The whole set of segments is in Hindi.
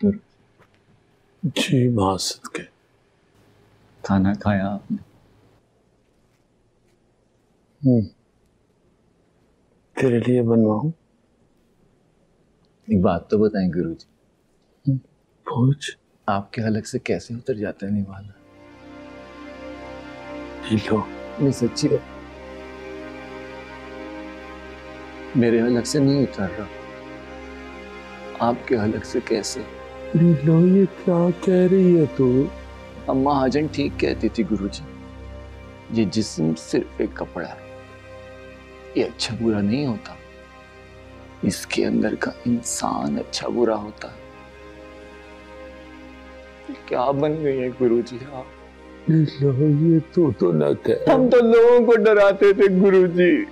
जी मां सदके। खाना खाया आपने? तेरे लिए बनवाऊं? एक बात तो बताएं गुरुजी। पूछ। आपके हलक से कैसे उतर जाता है निवाला? लो। नहीं सच्ची बात, मेरे हलक से नहीं उतर रहा, आपके हलक से कैसे? लो, ये क्या कह रही है तू? अम्मा हाजन ठीक कहती थी गुरुजी, ये जिस्म सिर्फ एक कपड़ा है, ये अच्छा बुरा नहीं होता, इसके अंदर का इंसान अच्छा बुरा होता है। क्या बन गई है गुरुजी आप? लो, ये तो ना कह। हम तो लोगों को डराते थे गुरुजी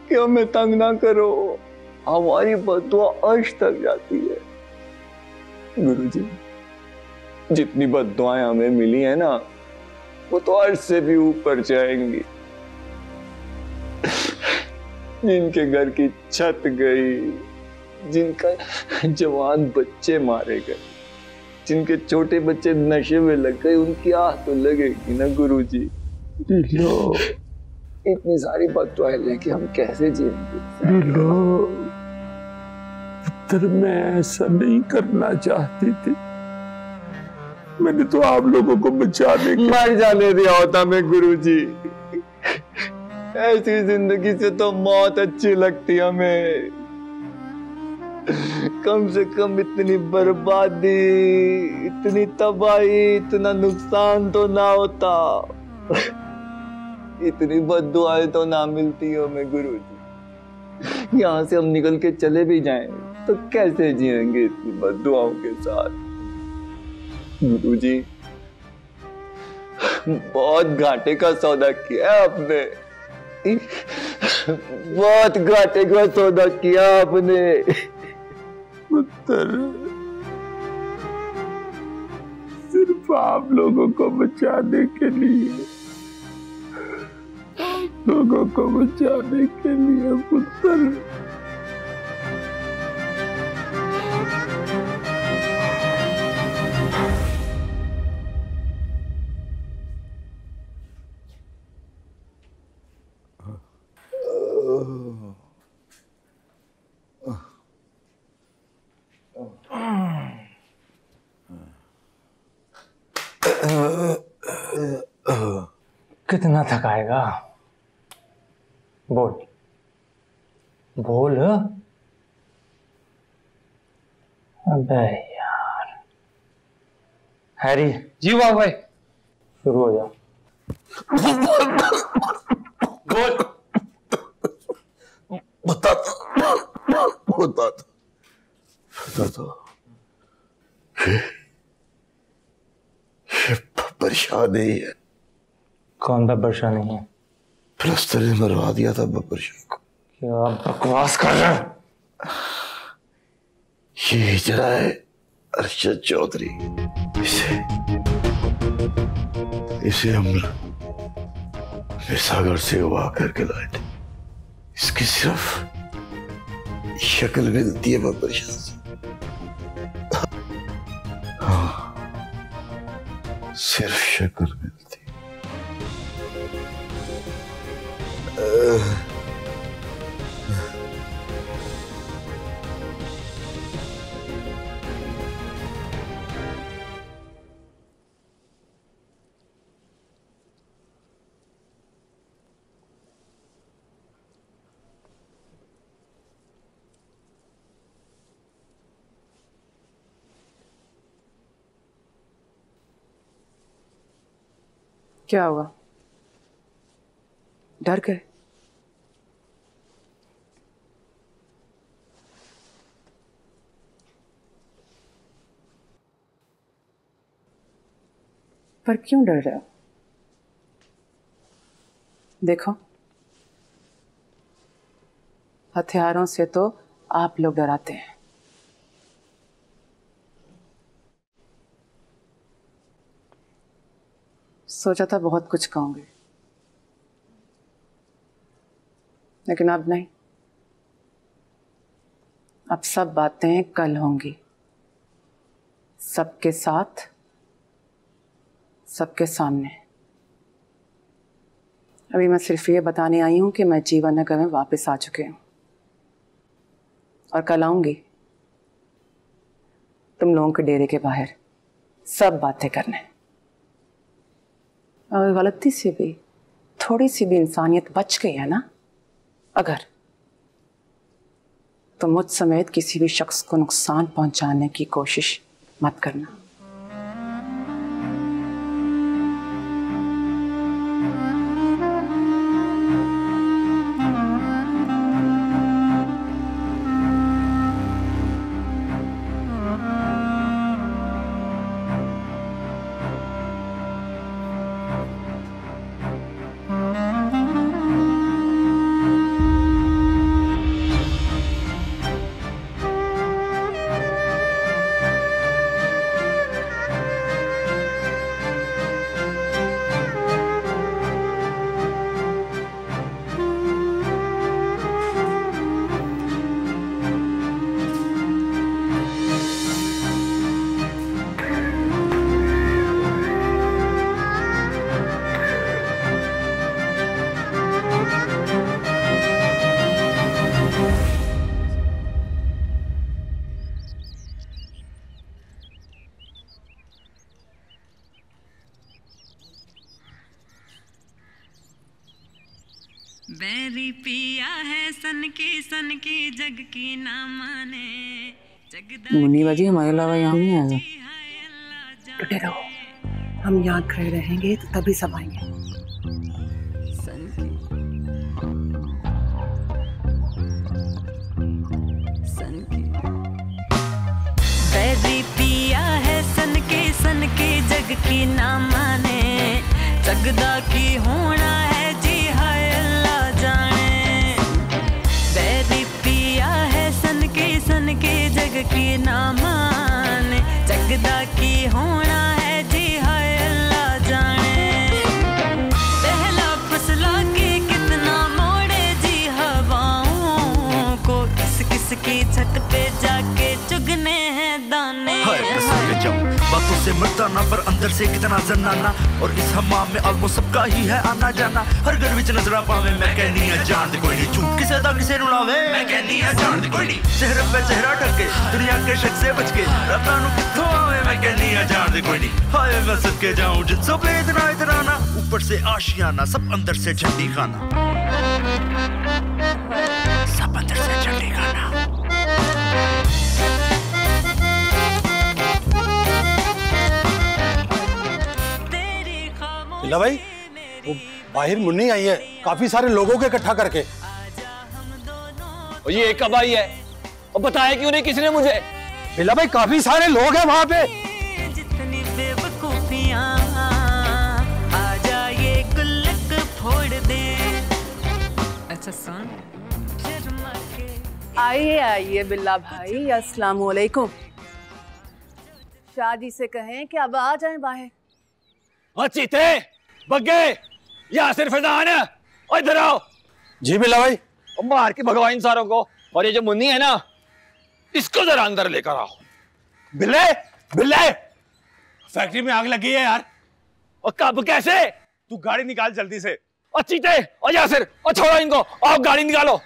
कि हमें तंग ना करो, हमारी बद्दुआ अर्श तक जाती है। गुरुजी जितनी बद्दुआएं हमें मिली है ना, वो तो अर्श से भी ऊपर जाएंगी। जिनके घर की छत गई, जिनका जवान बच्चे मारे गए, जिनके छोटे बच्चे नशे में लग गए, उनकी आह तो लगेगी ना गुरुजी। लो, इतनी सारी बद्दुआएं लेके हम कैसे जिएंगे? लो, पुत्र मैं ऐसा नहीं करना चाहती थी, मैंने तो आप लोगों को बचाने के। मर जाने दिया होता मैं गुरुजी, ऐसी जिंदगी से तो मौत अच्छी लगती हमें। कम से कम इतनी बर्बादी, इतनी तबाही, इतना नुकसान तो ना होता, इतनी बद्दुआएं तो ना मिलती हमें गुरुजी। यहाँ से हम निकल के चले भी जाएं तो कैसे जिएंगे इतनी बद्दुआओं के साथ? गुरुजी बहुत घाटे का सौदा किया आपने, बहुत घाटे का सौदा किया आपने। पुत्र सिर्फ आप लोगों को बचाने के लिए, आप लोगों को बचाने के लिए पुत्र। कितना थकाएगा? बोल बोल। अबे यार। हैरी। जी वाह भाई। शुरू हो जाओ। बोल। बताता ये बब्बर नहीं है। कौन बब्बर शाह नहीं है? प्लस्तर ने मरवा दिया था बब्बर शाह को। क्या बकवास कर रहा है? ये हिजरा है अरशद चौधरी, इसे हम सागर से उगा करके लाए थे। इसकी सिर्फ शक्ल मिलती है बब्बर शाह से। हाँ, सिर्फ शक्ल मिलती है। क्या हुआ? डर गए? पर क्यों डर रहे हो? देखो, हथियारों से तो आप लोग डराते हैं, सोचा था बहुत कुछ कहूंगी, लेकिन अब नहीं। अब सब बातें कल होंगी। सबके साथ, सबके सामने। अभी मैं सिर्फ ये बताने आई हूं कि मैं जीवन नगर में वापस आ चुकी हूं और कल आऊंगी तुम लोगों के डेरे के बाहर सब बातें करने। और गलती से भी थोड़ी सी भी इंसानियत बच गई है ना अगर, तो मुझ समेत किसी भी शख्स को नुकसान पहुंचाने की कोशिश मत करना। बैरी पिया है सन की जग की ना माने। मुन्नी बाजी हमारे अलावा यहाँ नहीं आएगा। टूटे रहो, हम यहाँ खड़े रहेंगे तो तभी सब आएंगे। बैरी पिया है सन की जग की ना माने। जगदा की होना है जी हाय अल्लाह जाने। बैरी पिया है सन की जग की ना माने। जगदा की होना है जी हाय अल्लाह जाने। पहला फसला के कितना मोड़े जी हवाओं को। किस किस की छत पे जाके चुगने हैं दाने। बातों से मरता ना पर अंदर से कितना जन्नाना। और इस हमाम में ऑलमोस्ट सबका ही है आना जाना। हर घर विच नजर पावे मैं कहनी है जान दे कोई नहीं। झूठ किसे दा किसे रुलावे मैं कहनी है जान दे कोई नहीं। चेहरे पे चेहरा ढके दुनिया के शक से बच के रब्बा नु किथों आवे मैं कहनी है जान दे कोई नहीं। हाय मैं सदके जाऊं जिन सब ले इतना इतराना। ऊपर से आशियाना सब अंदर से झंडी खाना। सब अंदर से झंडी खाना। बिल्ला भाई, वो बाहर मुन्नी आई है काफी सारे लोगों के इकट्ठा करके। और ये कब आई है और बताया क्यों नहीं किसी ने मुझे? बिल्ला भाई काफी सारे लोग हैं वहां पे। जितनी बेवकूफियां आजा ये गुल्लक फोड़ दे। अच्छा सुन आइए आइए बिल्ला भाई, अस्सलाम वालेकुम। शादी से कहें कि अब आ जाएं बाहर। चीते बग्गे यासिर फैजान और इधर आओ। जी बिल्ला भाई। और मार के भगवान इन सारों को। और ये जो मुन्नी है ना इसको जरा अंदर लेकर आओ। बिल्ले बिल्ले, फैक्ट्री में आग लगी है यार। और कब कैसे? तू गाड़ी निकाल जल्दी से। और चीते और यासिर और छोड़ो इनको, आओ गाड़ी निकालो।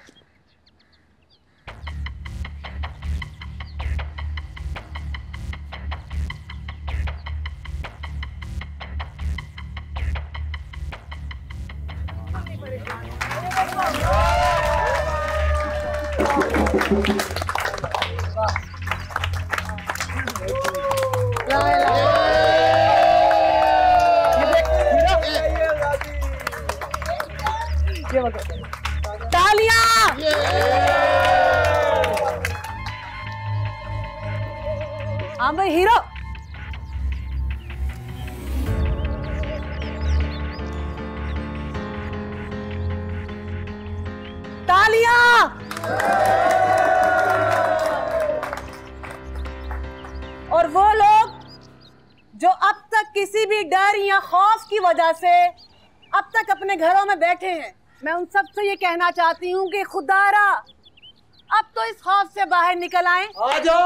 तालियां। हाँ भाई हीरो। तालियां। और वो लोग जो अब तक किसी भी डर या खौफ की वजह से अब तक अपने घरों में बैठे हैं, मैं उन सब से ये कहना चाहती हूँ कि खुदारा अब तो इस खौफ से बाहर निकल आएं। आ जाओ।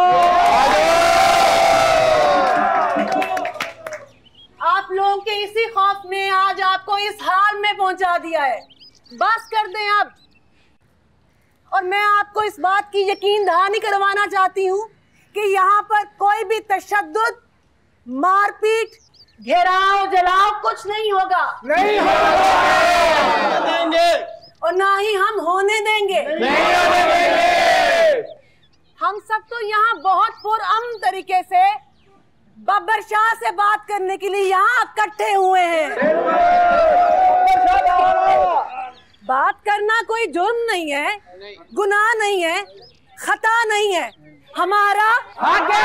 आप लोगों के इसी खौफ ने आज आपको इस हाल में पहुंचा दिया है। बस कर दें अब। और मैं आपको इस बात की यकीन दहानी करवाना चाहती हूँ कि यहाँ पर कोई भी तशद्दुद, मारपीट, घेराव, जलाव कुछ नहीं होगा। नहीं होगा और ना ही हम होने देंगे। नहीं होने देंगे। हम सब तो यहाँ बहुत पुरअमन तरीके से बब्बर शाह से बात करने के लिए यहाँ इकट्ठे हुए हैं। बात करना कोई जुर्म नहीं है, गुनाह नहीं है, खता नहीं है, हमारा हक है,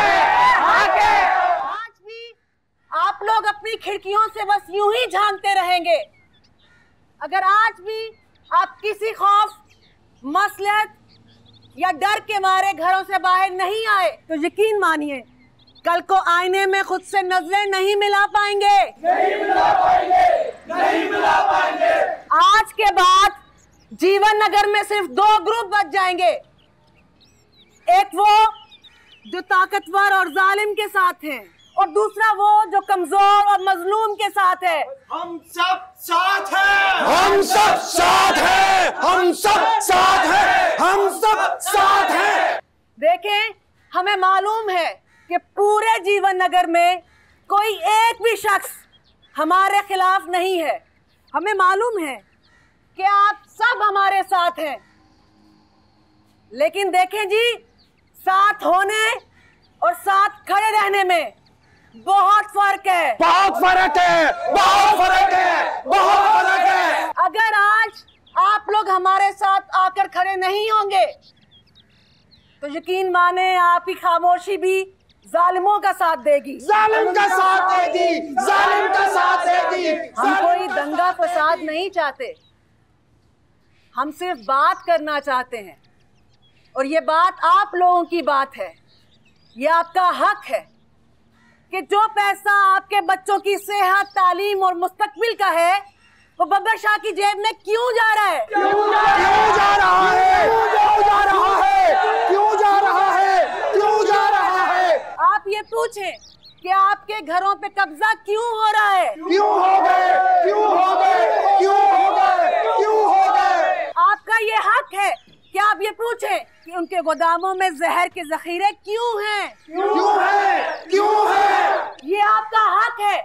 हक है। आज भी आप लोग अपनी खिड़कियों से बस यूं ही झांकते रहेंगे। अगर आज भी आप किसी खौफ, मसलहत या डर के मारे घरों से बाहर नहीं आए तो यकीन मानिए कल को आईने में खुद से नजरें नहीं मिला पाएंगे। नहीं मिला पाएंगे, नहीं मिला पाएंगे। आज के बाद जीवन नगर में सिर्फ 2 ग्रुप बच जाएंगे। एक वो जो ताकतवर और जालिम के साथ हैं और दूसरा वो जो कमजोर और मजलूम के साथ है। हम सब साथ हैं, हम सब साथ हैं, हम सब साथ हैं, हम सब साथ हैं। देखें, हमें मालूम है कि पूरे जीवन नगर में कोई एक भी शख्स हमारे खिलाफ नहीं है। हमें मालूम है कि आप सब हमारे साथ हैं। लेकिन देखें जी, साथ होने और साथ खड़े रहने में बहुत फर्क है। बहुत फर्क है, बहुत फर्क है, बहुत फर्क है। अगर आज आप लोग हमारे साथ आकर खड़े नहीं होंगे तो यकीन माने आपकी खामोशी भी जालिमों का साथ देगी। जालिम का साथ देगी, जालिम का साथ देगी। हम कोई दंगा फसाद नहीं चाहते, हम सिर्फ बात करना चाहते हैं। और ये बात आप लोगों की बात है, ये आपका हक है कि जो पैसा आपके बच्चों की सेहत, तालीम और मुस्तकबिल का है वो बब्बर शाह की जेब में क्यों जा रहा है? क्यों जा रहा है? क्यों जा रहा है? क्यों जा रहा है? क्यों जा रहा है? आप ये पूछें कि आपके घरों पे कब्जा क्यों हो रहा है? क्यों हो गए? क्यों हो गए? क्यों हो गए? क्यों हो गए? आपका ये हक है कि आप ये पूछें कि उनके गोदामों में जहर के जखीरे क्यों हैं? क्यों है? क्यों है? ये आपका हक है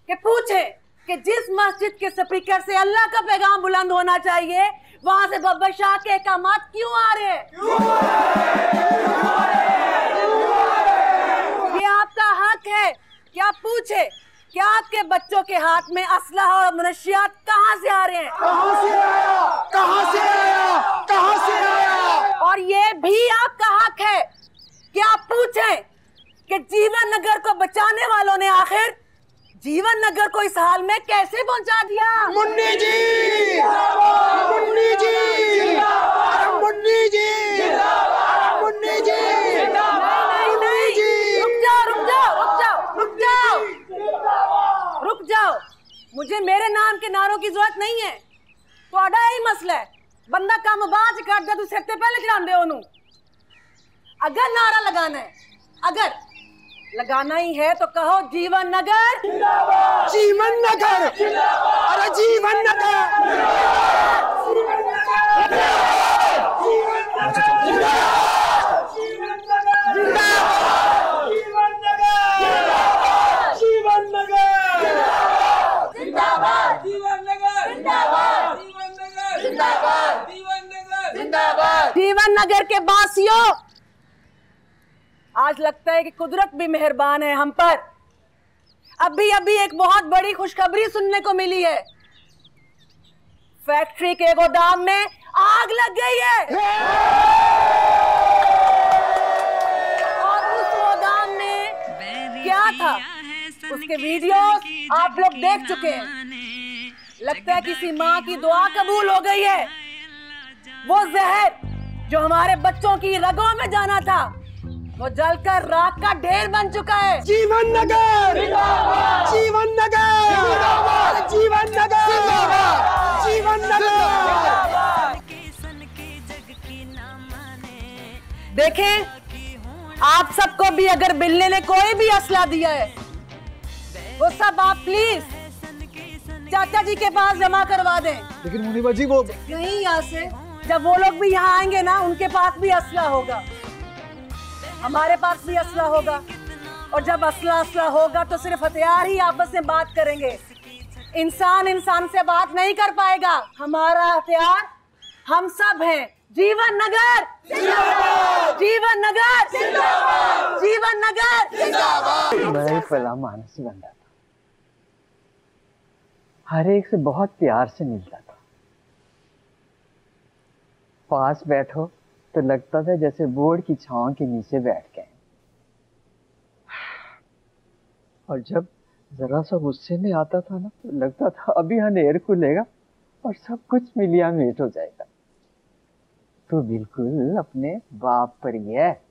कि पूछें कि जिस मस्जिद के स्पीकर से अल्लाह का पैगाम बुलंद होना चाहिए वहां से बब्बर शाह के अहकामात क्यों आ रहे हैं? ये आपका हक है कि आप पूछे कि आपके बच्चों के हाथ में असलहा और मुनशियात कहां से आ रहे हैं? कहां से आया? कहां से आया? कहां से आया? और ये भी आपका हक है कि आप पूछें कि जीवन नगर को बचाने वालों ने आखिर जीवन नगर को इस हाल में कैसे पहुंचा दिया? मुन्नी जी! मुन्नी जी! मुन्नी जी! मुन्नी जी! नहीं, रुक जाओ। मुझे मेरे नाम के नारों की जरूरत नहीं है। थोड़ा ही मसला है, बंदा काम बाज कर दे तो सिर ते पहले चढ़ांदे ओनू। अगर नारा लगाना है, अगर लगाना ही है तो कहो जीवन नगर, जीवन नगर, अरे जीवन नगर, जीवन नगर के वासियों, आज लगता है कि कुदरत भी मेहरबान है हम पर। अभी अभी एक बहुत बड़ी खुशखबरी सुनने को मिली है। फैक्ट्री के गोदाम में आग लग गई है और उस गोदाम में क्या था उसके वीडियोस आप लोग देख चुके हैं। लगता है किसी माँ की दुआ कबूल हो गई है। वो जहर जो हमारे बच्चों की रगों में जाना था वो जलकर राख का ढेर बन चुका है। जीवन नगर, जीवन नगर, जीवन नगर, जीवन नगर। देखें, आप सबको भी अगर बिल्ले ने कोई भी असला दिया है वो सब आप प्लीज चाचा जी के पास जमा करवा दें। लेकिन मुनीबा जी वो यहीं यहाँ से जब वो लोग भी यहाँ आएंगे ना, उनके पास भी असला होगा, हमारे पास भी असला होगा, और जब असला होगा तो सिर्फ हथियार ही आपस में बात करेंगे। इंसान इंसान से बात नहीं कर पाएगा। हमारा हथियार हम सब हैं। जीवन नगर जिंदाबाद, जीवन नगर जिंदाबाद, जीवन नगर जिंदाबाद। मैं भला मानस बंदा था, हर एक से बहुत प्यार से मिलता था। पास बैठो तो लगता था जैसे बोर्ड की छांव के नीचे बैठ गए, और जब जरा सा गुस्से में आता था ना तो लगता था अभी अंधेर खुलेगा और सब कुछ मिलिया मीट हो जाएगा। तो बिल्कुल अपने बाप पर ही है।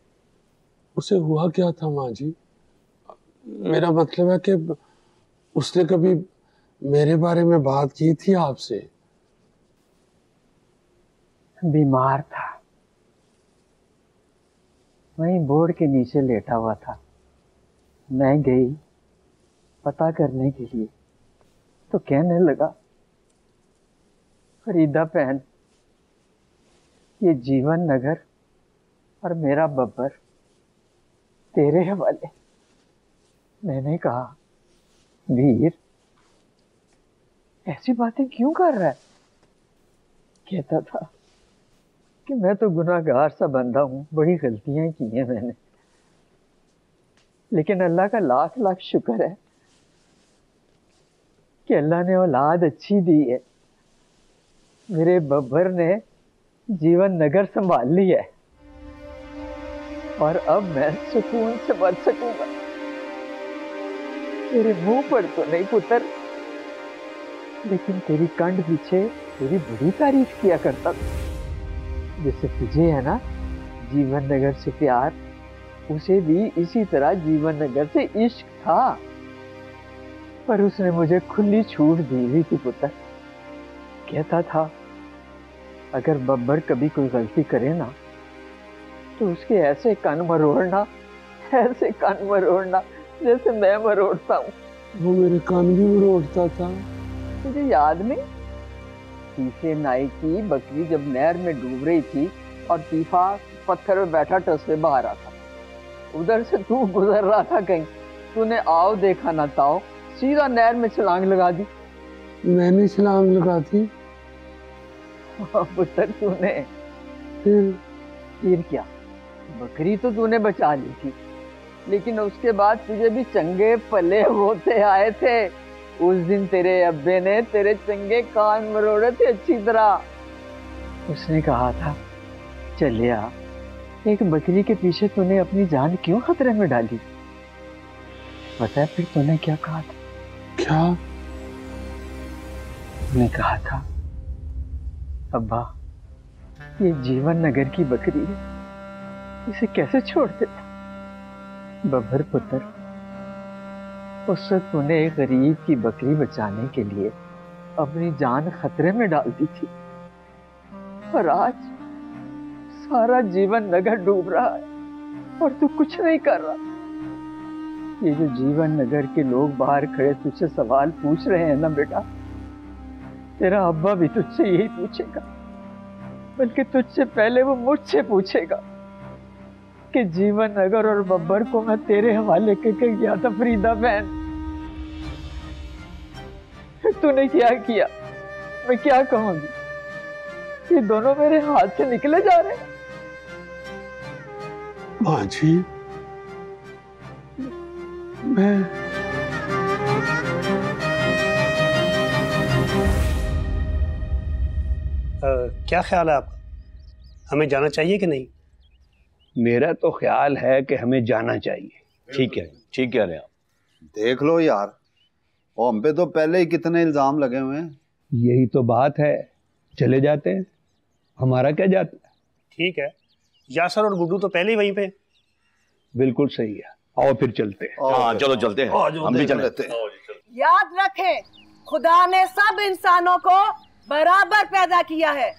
उसे हुआ क्या था माँ जी? मेरा मतलब है कि उसने कभी मेरे बारे में बात की थी आपसे? बीमार था, वहीं बोर्ड के नीचे लेटा हुआ था। मैं गई पता करने के लिए तो कहने लगा, फरीदा बहन, ये जीवन नगर और मेरा बब्बर तेरे हवाले। मैंने कहा, वीर ऐसी बातें क्यों कर रहा है? कहता था कि मैं तो गुनाहगार सा बंदा हूँ, बड़ी गलतियां की हैं मैंने, लेकिन अल्लाह का लाख लाख शुक्र है कि अल्लाह ने औलाद अच्छी दी है। मेरे बब्बर ने जीवन नगर संभाल ली है और अब मैं सुकून से बच सकूंगा। तेरे मुंह पर तो नहीं पुत्र, लेकिन तेरी कंठ पीछे तेरी बड़ी तारीफ किया करता था। जैसे तुझे है ना जीवन नगर से प्यार, उसे भी इसी तरह जीवन नगर से इश्क था, पर उसने मुझे खुली छूट दी हुई थी पुत्र। कहता था अगर बब्बर कभी कोई गलती करे ना तो उसके ऐसे कान मरोड़ना, ऐसे कान मरोड़ना जैसे मैं मरोड़ता हूँ। वो मेरे कान भी मरोड़ता था। तुझे याद नहीं? तीफे नाई की बकरी जब नहर में डूब रही थी और तीफा पत्थर में बैठा टसले बाहर आता, उधर से तू गुजर रहा था, कहीं तूने आओ देखा ना ताओ, सीधा नहर में छलांग लगा दी। मैंने छलांग लगा दी? पुत्र तूने फिर क्या? बकरी तो तूने बचा ली थी, लेकिन उसके बाद तुझे भी चंगे पले होते आए थे। उस दिन तेरे अब्बे ने तेरे चंगे कान मरोड़े थे अच्छी तरह। उसने कहा था, चलिया एक बकरी के पीछे तूने अपनी जान क्यों खतरे में डाली? पता है फिर तूने क्या कहा था? क्या? ने कहा था, अब्बा ये जीवन नगर की बकरी है, इसे कैसे छोड़ देता? बब्बर पुत्र, उस वक्त तूने एक गरीब की बकरी बचाने के लिए अपनी जान खतरे में डाल दी थी, और आज सारा जीवन नगर डूब रहा है और तू कुछ नहीं कर रहा। ये जो जीवन नगर के लोग बाहर खड़े तुझसे सवाल पूछ रहे हैं ना बेटा, तेरा अब्बा भी तुझसे यही पूछेगा, बल्कि तुझसे पहले वो मुझसे पूछेगा कि जीवन नगर और बब्बर को मैं तेरे हवाले करके गया था फरीदा बहन, तूने क्या किया? मैं क्या कहूंगी? ये दोनों मेरे हाथ से निकले जा रहे हैं। माँ जी, मैं क्या ख्याल है आपका, हमें जाना चाहिए कि नहीं? मेरा तो ख्याल है कि हमें जाना चाहिए। ठीक है, ठीक कह रहे हैं आप। देख लो यार, वो हम पे तो पहले ही कितने इल्जाम लगे हुए हैं। यही तो बात है, चले जाते हैं, हमारा क्या जाता है। ठीक है, यासर और गुड्डू तो पहले ही वहीं पे। बिल्कुल सही है, आओ फिर चलते हैं। हाँ चलो चलते हैं, हम भी चलते हैं। याद रखें, खुदा ने सब इंसानों को बराबर पैदा किया है,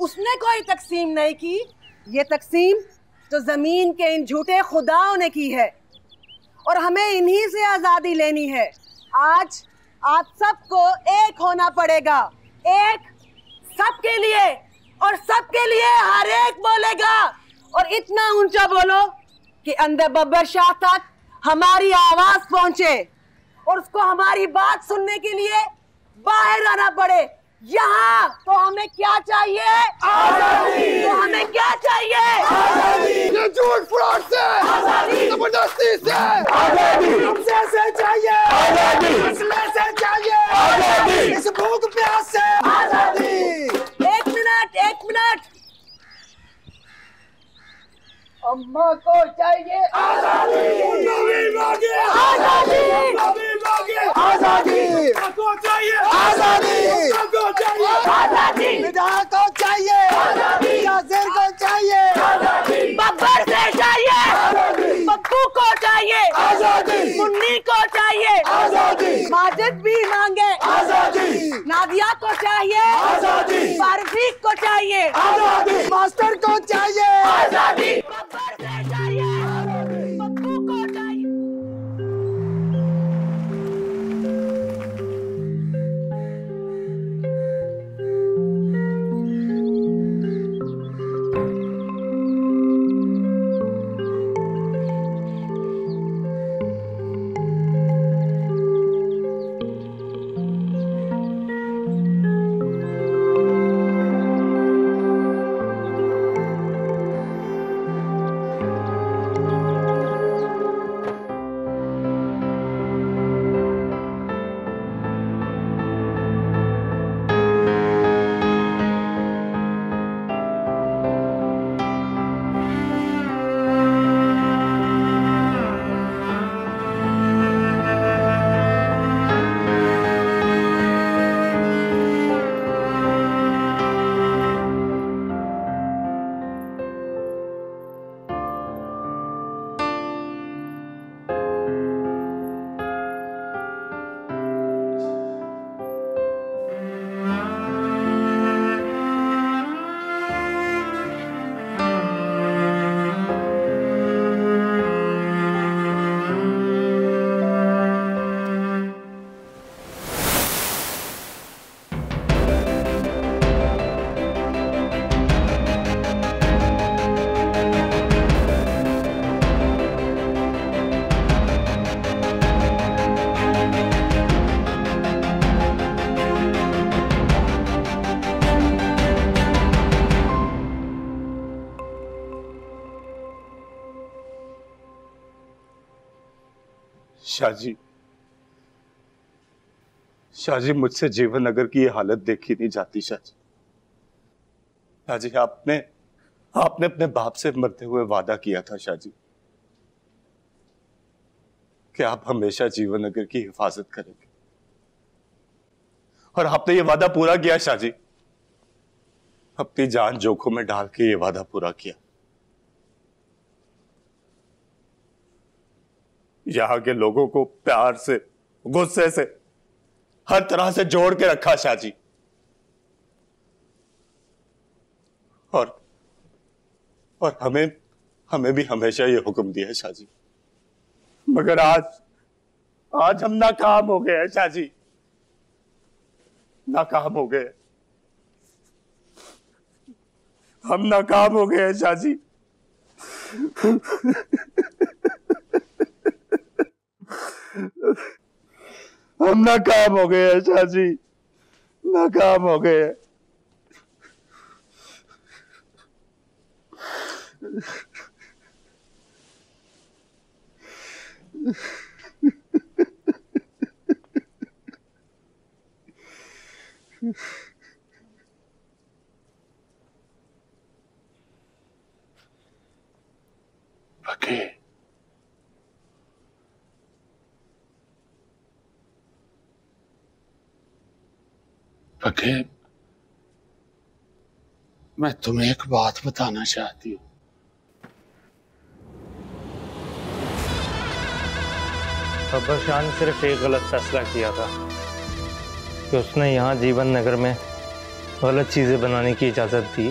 उसने कोई तकसीम नहीं की। ये तकसीम तो जमीन के इन झूठे खुदाओं ने की है, और हमें इन्हीं से आजादी लेनी है। आज आप सबको एक होना पड़ेगा, एक सबके लिए, और सबके लिए हर एक बोलेगा, और इतना ऊंचा बोलो कि अंदर बब्बर शाह तक हमारी आवाज पहुंचे और उसको हमारी बात सुनने के लिए बाहर आना पड़े। यहाँ तो हमें क्या चाहिए? आजादी। तो हमें क्या चाहिए? आजादी। ये झूठ फराड से आजादी, जबरदस्ती से आजादी, हमसे से चाहिए आजादी, मसले से चाहिए आजादी, इस भूख प्यास से आजादी। एक मिनट, एक मिनट। अम्मा को चाहिए आजादी, नवी मांगे आजादी, नवी मांगे आजादी, को चाहिए आजादी, को चाहिए आजादी, विधायक को चाहिए आजादी, नासिर को चाहिए आजादी, बब्बर से चाहिए आजादी, पप्पू को चाहिए आजादी, मुन्नी को चाहिए आजादी, माजिद भी मांगे आजादी, नादिया को चाहिए आजादी, फारूक को चाहिए आजादी, मास्टर को चाहिए आजादी, बब्बर से चाहिए पप्पू को चाहिए। शाहजी, शाहजी मुझसे जीवन नगर की ये हालत देखी नहीं जाती। शाहजी, शाहजी आपने अपने बाप से मरते हुए वादा किया था शाहजी कि आप हमेशा जीवन नगर की हिफाजत करेंगे, और आपने ये वादा पूरा किया शाहजी। अपनी जान जोखिम में डाल के ये वादा पूरा किया। यहां के लोगों को प्यार से, गुस्से से, हर तरह से जोड़ के रखा शाहजी, और हमें भी हमेशा ये हुक्म दिया है शाहजी। मगर आज हम नाकाम हो गए हैं शाहजी, नाकाम हो गए। हम नाकाम हो गए हैं शाहजी। हम नाकाम हो गए हैं शाहजी, नाकाम हो गए हैं। फकीर, मैं तुम्हें एक बात बताना चाहती हूँ। बब्बर शाह ने सिर्फ एक गलत फैसला किया था कि उसने यहाँ जीवन नगर में गलत चीज़ें बनाने की इजाज़त दी,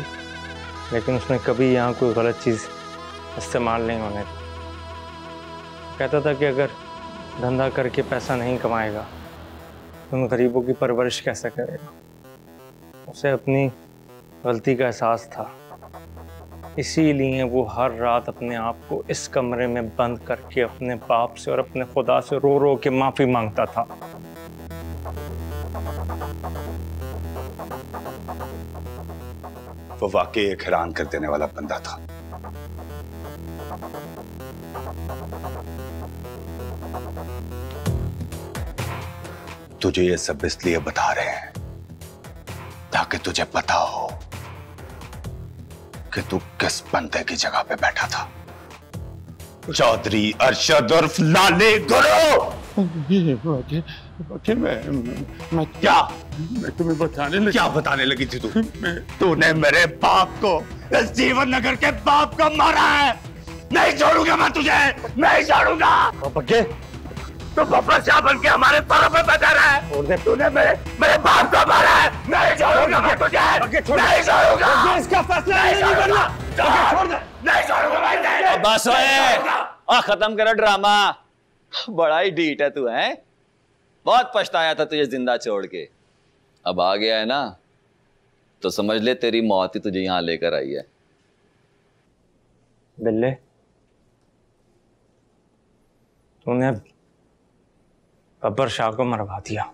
लेकिन उसने कभी यहाँ कोई गलत चीज़ इस्तेमाल नहीं होने दी। कहता था कि अगर धंधा करके पैसा नहीं कमाएगा तो उन गरीबों की परवरिश कैसे करेगा? उसे अपनी गलती का एहसास था, इसीलिए वो हर रात अपने आप को इस कमरे में बंद करके अपने बाप से और अपने खुदा से रो रो के माफी मांगता था। वो वाकई एक हैरान कर देने वाला बंदा था। तुझे ये सब इसलिए बता रहे हैं ताकि तुझे पता हो कि तू किस बंदे की जगह पे बैठा था। चौधरी अरशद उर्फ लाले गुरु। मैं तुम्हें क्या बताने लगी थी तू? तूने मेरे बाप को, इस जीवन नगर के बाप को मारा है। नहीं छोड़ूंगा मैं तुझे, नहीं छोड़ूंगा। बग्गे, तू बब्बर शाह बन के हमारे तरफ में बैठा रहा है। तूने मेरे बाप को मारा है। नहीं छोड़ूंगा मैं तुझे, नहीं छोड़ूंगा। इसका फैसला नहीं करना। छोड़ दे, नहीं छोड़ूंगा मैं। बस ओए, खत्म करो ड्रामा। बड़ा ही ढीठ है तू, है? बहुत पछताया था तुझे जिंदा छोड़ के। अब आ गया है ना, तो समझ ले तेरी मौत ही तुझे यहां लेकर आई है। बिल्ले, तूने बब्बर शाह को मरवा दिया,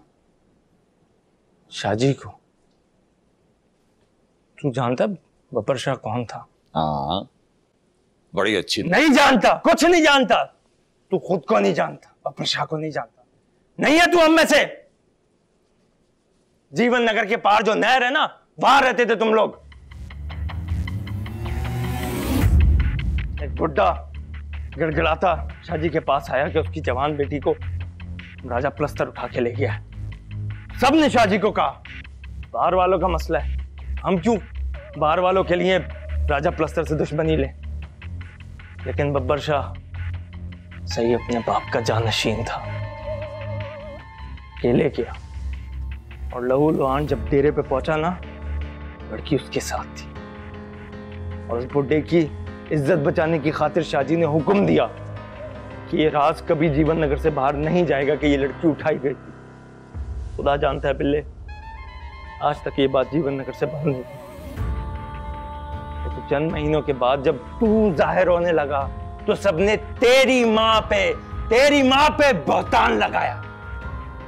शाहजी को। तू जानता बब्बर शाह कौन था? हाँ, बड़ी अच्छी। नहीं जानता, कुछ नहीं जानता। तू खुद को नहीं जानता, बब्बर शाह को नहीं जानता। नहीं है तू हम में से। जीवन नगर के पार जो नहर है ना, वहां रहते थे तुम लोग। एक बुड्ढा गिड़गिड़ाता शाहजी के पास आया कि उसकी जवान बेटी को राजा प्लस्तर उठा के ले गया। सबने शाहजी को कहा बाहर वालों का मसला है, हम क्यों बाहर वालों के लिए राजा प्लस्तर से दुश्मनी ले। लेकिन बब्बर शाह सही अपने बाप का जानशीन था, अकेले किया। और लहू लुहान जब डेरे पे पहुंचा ना, लड़की उसके साथ थी। और उस बुड्ढे की इज्जत बचाने की खातिर शाहजी ने हुक्म दिया कि ये राज कभी जीवन नगर से बाहर नहीं जाएगा कि ये लड़की उठाई गई थी। खुदा जानता है बिल्ले, आज तक ये बात जीवन नगर से बाहर नहीं थी। तो चंद महीनों के बाद जब तू जाहिर होने लगा तो सबने तेरी माँ पे बहतान लगाया।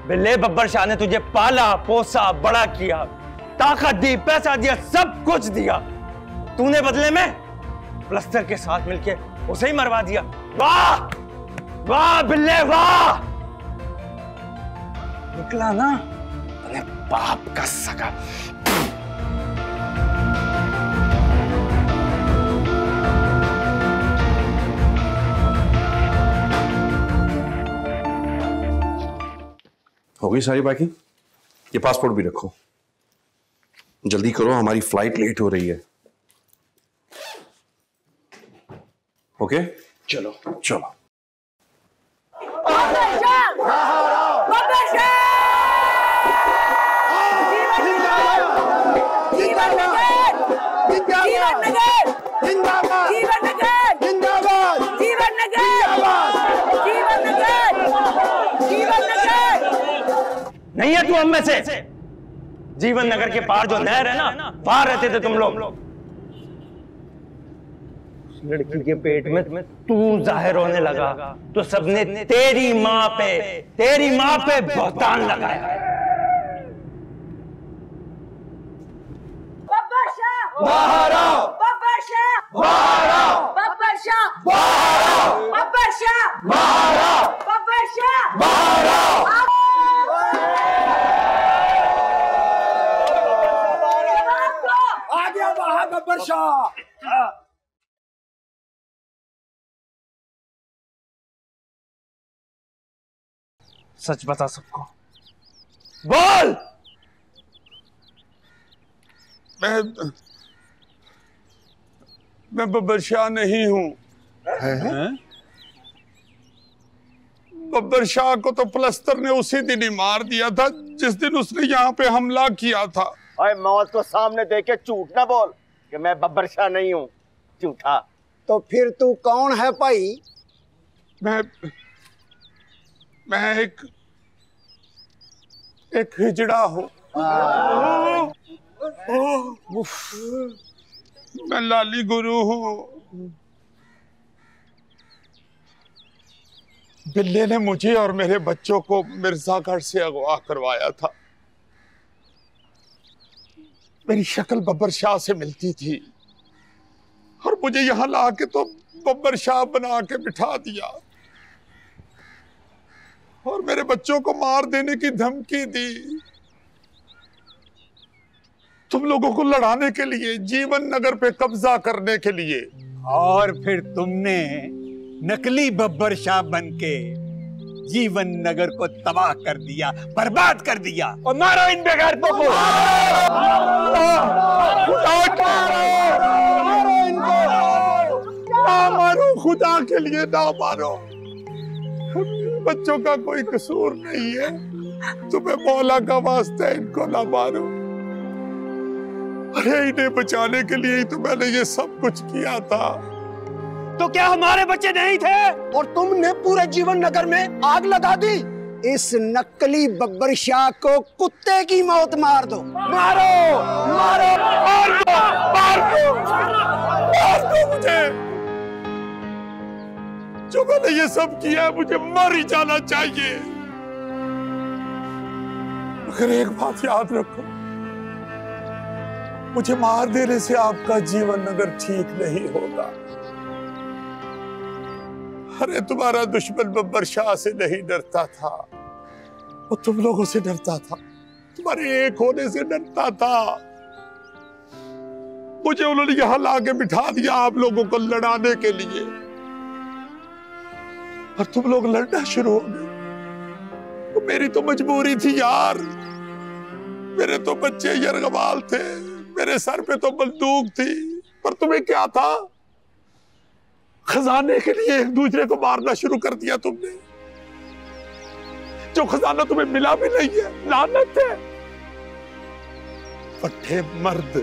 बिल्ले, बब्बर शाह ने तुझे पाला पोसा बड़ा किया, ताकत दी, पैसा दिया, सब कुछ दिया। तूने बदले में प्लस्तर के साथ मिलके उसे ही मरवा दिया। वाह वाह बिल्ले वाह! निकला ना अपने बाप का सगा। हो गई सारी बाकी? ये पासपोर्ट भी रखो, जल्दी करो, हमारी फ्लाइट लेट हो रही है। ओके, चलो चलो। नहीं है तू हम में से। जीवन नगर के पार जो नहर है ना, वहां रहते थे तुम लोग। लड़की के पेट में तू जाहिर होने लगा तो सबने तेरी माँ पे बहतान लगाया। बब्बर शाह बाहर आओ, बब्बर शाह बाहर आओ, बब्बर शाह बाहर आओ, बब्बर शाह बाहर आओ, बब्बर शाह बाहर आओ। आ गया बाहर बब्बर शाह। सच बता सबको, बोल। मैं बब्बर शाह नहीं हूं। बब्बर शाह को तो प्लस्तर ने उसी दिन ही मार दिया था जिस दिन उसने यहाँ पे हमला किया था। अरे मौत को सामने देख के झूठ ना बोल कि मैं बब्बर शाह नहीं हूँ, झूठा। तो फिर तू कौन है भाई? मैं एक हिजड़ा हूँ। मैं लाली गुरु हूँ। बिल्ले ने मुझे और मेरे बच्चों को मिर्जागढ़ से अगवा करवाया था। मेरी शक्ल बब्बर शाह से मिलती थी और मुझे यहां ला के तो बब्बर शाह बना के बिठा दिया और मेरे बच्चों को मार देने की धमकी दी। तुम लोगों को लड़ाने के लिए, जीवन नगर पे कब्जा करने के लिए। और फिर तुमने नकली बब्बर शाह बनके जीवन नगर को तबाह कर दिया, बर्बाद कर दिया। और मारो इन बेगैरतों को, ना मारो, खुदा के लिए ना मारो। बच्चों का कोई कसूर नहीं है, तुम्हें मौला का वास्ता इनको ना मारो। अरे इन्हें बचाने के लिए ही तो मैंने ये सब कुछ किया था। तो क्या हमारे बच्चे नहीं थे? और तुमने पूरे जीवन नगर में आग लगा दी। इस नकली बब्बर शाह को कुत्ते की मौत मार दो। मारो मारो, मार दो, मार दो, मार दो मुझे। जो मैंने ये सब किया है, मुझे मर ही जाना चाहिए। मगर एक बात याद रखो, मुझे मार देने से आपका जीवन नगर ठीक नहीं होगा। अरे तुम्हारा दुश्मन बब्बर शाह से नहीं डरता था, वो तुम लोगों से डरता था, तुम्हारे एक होने से डरता था। मुझे उन्होंने यहां लाके बिठा दिया आप लोगों को लड़ाने के लिए, और तुम लोग लड़ना शुरू हो गए। तो मेरी तो मजबूरी थी यार, मेरे तो बच्चे यरगमाल थे, मेरे सर पे तो बंदूक थी, पर तुम्हें क्या था? खजाने के लिए एक दूसरे को मारना शुरू कर दिया तुमने। जो खजाना तुम्हें मिला भी नहीं है, लानत है। फट्टे मर्द।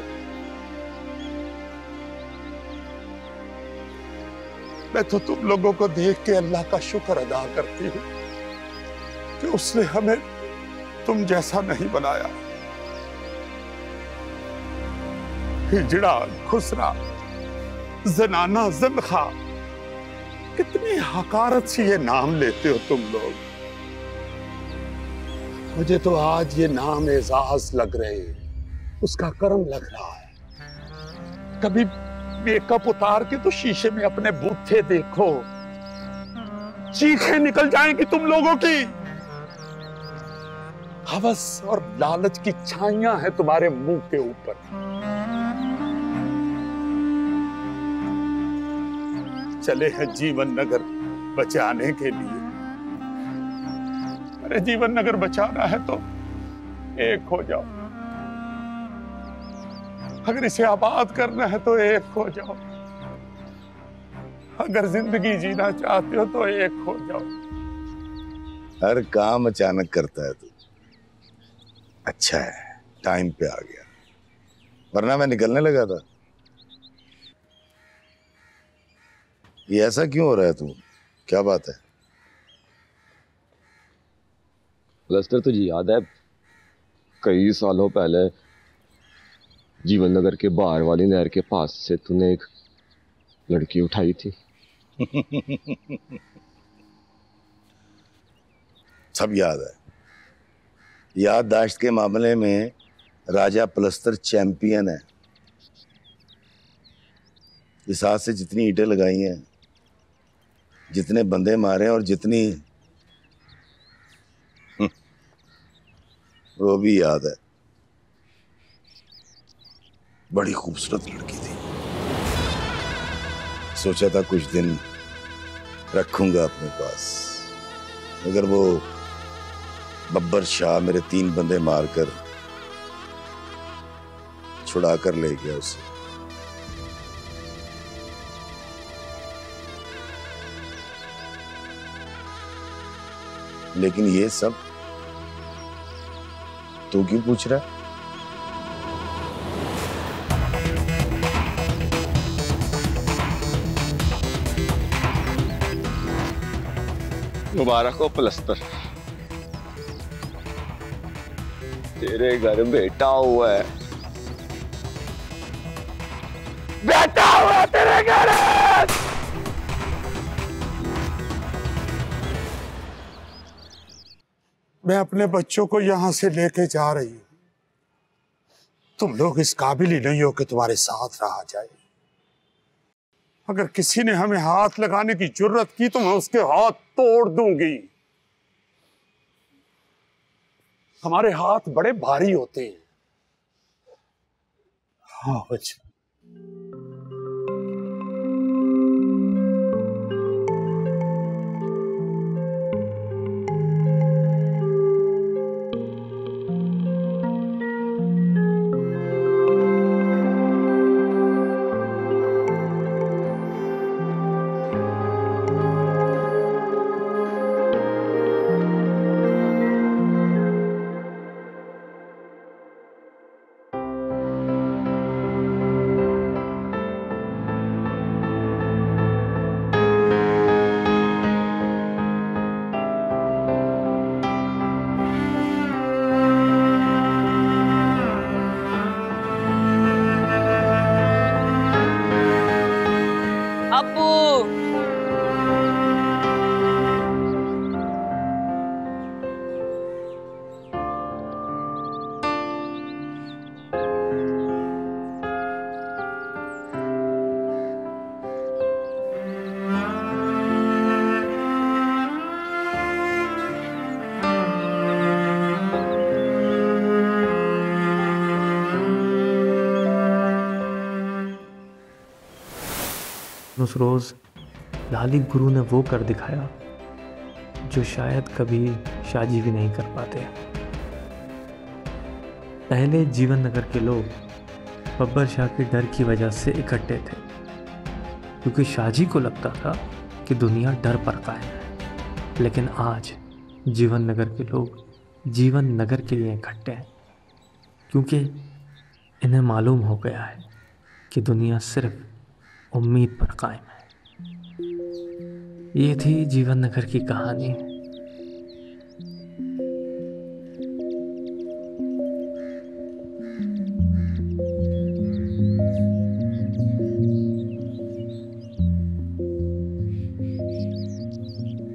मैं तो तुम लोगों को देख के अल्लाह का शुक्र अदा करती हूं कि उसने हमें तुम जैसा नहीं बनाया। हिजड़ा, खुसरा, जनाना, जनखा, कितनी हकारत से ये नाम लेते हो तुम लोग। मुझे तो आज ये नाम एजाज लग रहे, उसका कर्म लग रहा है। कभी मेकअप उतार के तो शीशे में अपने बूथे देखो, चीखें निकल जाएंगी तुम लोगों की। हवस और लालच की छाइयां हैं तुम्हारे मुंह के ऊपर। चले हैं जीवन नगर बचाने के लिए। अरे जीवन नगर बचाना है तो एक हो जाओ, अगर इसे आबाद करना है तो एक हो जाओ, अगर जिंदगी जीना चाहते हो तो एक हो जाओ। हर काम अचानक करता है तू। अच्छा है टाइम पे आ गया, वरना मैं निकलने लगा था। ये ऐसा क्यों हो रहा है तू? क्या बात है? लस्टर तुझे याद है कई सालों पहले जीवन नगर के बाहर वाली नहर के पास से तूने एक लड़की उठाई थी? सब याद है। याददाश्त के मामले में राजा पलस्तर चैंपियन है। इस हाथ से जितनी ईंटें लगाई हैं, जितने बंदे मारे और जितनी वो भी याद है। बड़ी खूबसूरत लड़की थी। सोचा था कुछ दिन रखूंगा अपने पास, मगर वो बब्बर शाह मेरे 3 बंदे मारकर छुड़ा कर ले गया उसे। लेकिन ये सब तू क्यों पूछ रहा है? मुबारक हो प्लस्तर, तेरे घर बेटा हुआ है, बेटा हुआ है तेरे घर। मैं अपने बच्चों को यहां से लेके जा रही हूं। तुम लोग इस काबिल ही नहीं हो कि तुम्हारे साथ रहा जाए। अगर किसी ने हमें हाथ लगाने की जुर्रत की तो मैं उसके हाथ तोड़ दूंगी। हमारे हाथ बड़े भारी होते हैं। हाँ बच्चा। उस रोज़ लाली गुरु ने वो कर दिखाया जो शायद कभी शाहजी भी नहीं कर पाते। पहले जीवन नगर के लोग बब्बर शाह के डर की वजह से इकट्ठे थे, क्योंकि शाहजी को लगता था कि दुनिया डर पर कायम है। लेकिन आज जीवन नगर के लोग जीवन नगर के लिए इकट्ठे हैं, क्योंकि इन्हें मालूम हो गया है कि दुनिया सिर्फ उम्मीद पर कायम है। ये थी जीवन नगर की कहानी।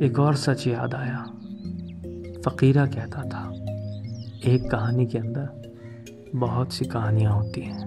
एक और सच याद आया। फकीरा कहता था, एक कहानी के अंदर बहुत सी कहानियां होती हैं।